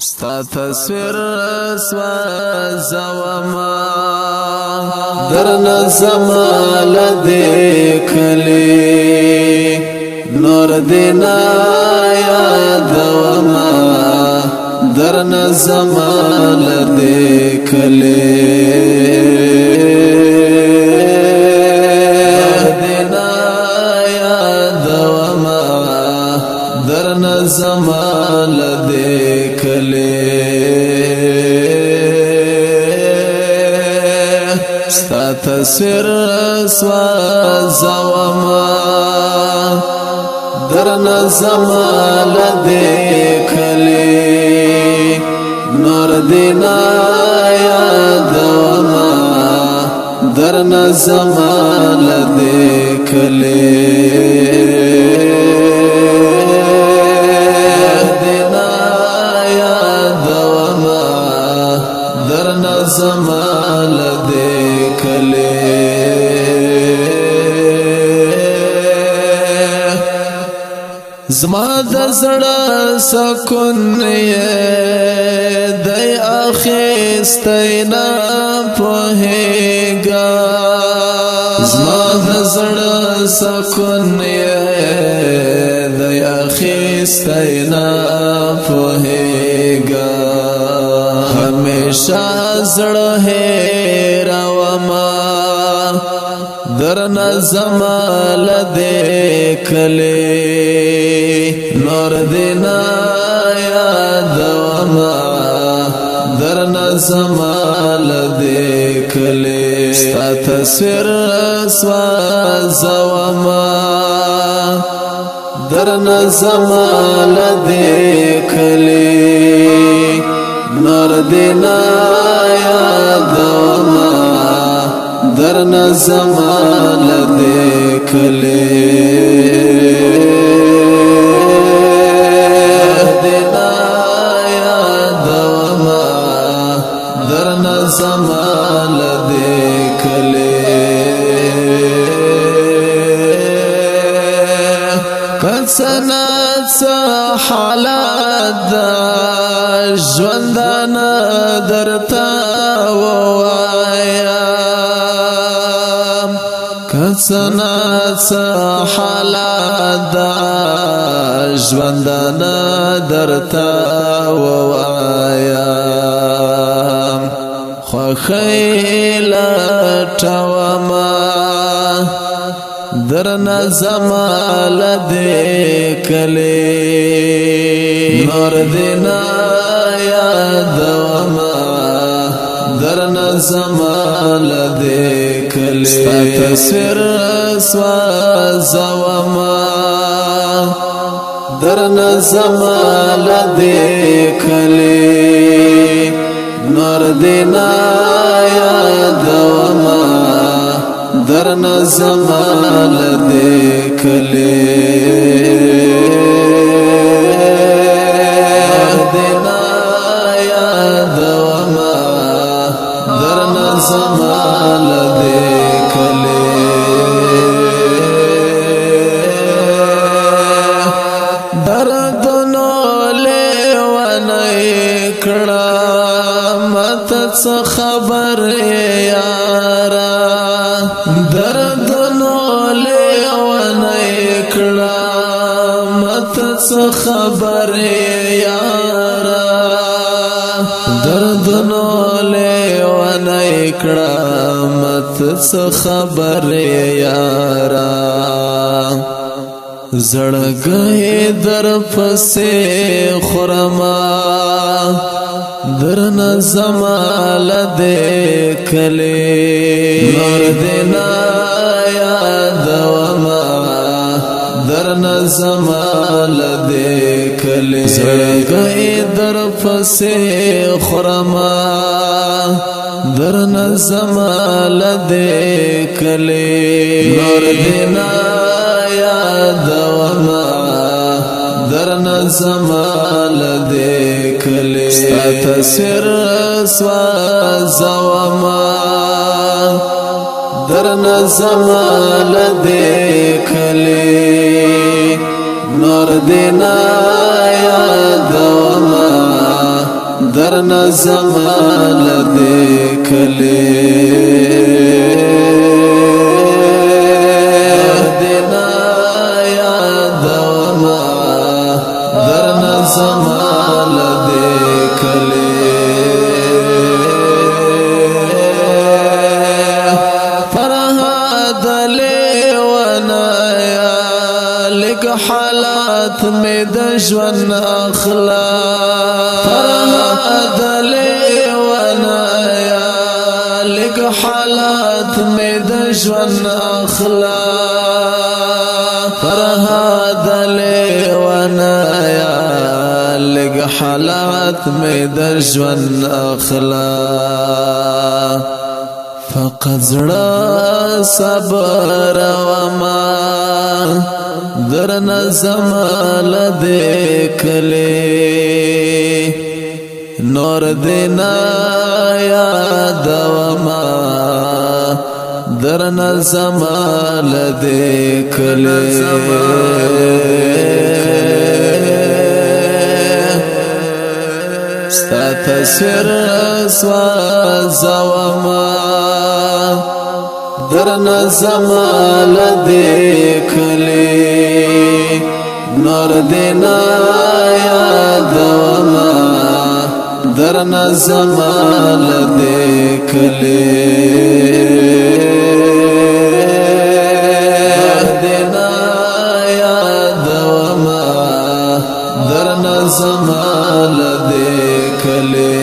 ستا تصویر سوازوما درن زمال دیکھلی نور دینا یادوما درن زمال دیکھلی دینا یادوما درن زمال دیکھلی ستا تصویر سوازوما درن زمال دیکھلی نور دینا یادوما درن زمال دیکھلی زمال دیکھلی زما د زړه سکون یې دی اخیستی نه پوهیږه زما د زړه سکون یې دی اخیستی نه پوهیږه ہمیشہ زړه هېروما درنه زمال دیکھلی نور دینا یادوما درنه زمال دیکھلی ستا تصویر سوازوما درنه زمال دیکھلی نور دینا یادوما درن زمال دیکھلی دینا یادوما درن زمال دیکھلی کسنات حالات دا ژوندانه درته ووایم کسنات حالات دا ژوندانه درته ووایم خوښۍ لټومه درنه زمال دیکھلی نور دینا یادوما درنه زمال دیکھلی ستا تصویر سوازوما درنه زمال دیکھلی نور دینا یادوما درنه زمال دیکھلی دینا یادوما درنه زمال دیکھلی دردنو لیونی کړه مته څه خبر یارا دردنو لیونی کړه مته څه خبر یارا دردنو لیونی کړه مته څه خبر یارا زړګی در پسې خورما درنه زمال دیکھلی نور دینا یادوما درنه زمال دیکھلی زړګی در پسې خورما درنه زمال دیکھلی نور دینا یادوما درنه زمال دیکھلی ستا تصویر سوازوما درنه زمال دیکھلی نور دینا یادوما در نظم لدی کلی دینا یاد وما در نظم لدی کلی فرحات لیونا یا لک حالات میں دشون اخلاق فرحات لیونا یا لک حالات میں دشون اخلاق فرحات لیونا یا لک حالات میں دشون اخلاق فقط زړه صبر وما در نظم لدی کلی نور دینا یاد وما در نظم لدی کلی ستا تصویر سوازوما در نظم لدی کلی نور دینا یاد وما در نظم لدی کلی دینا یاد وما در نظم لدی کلی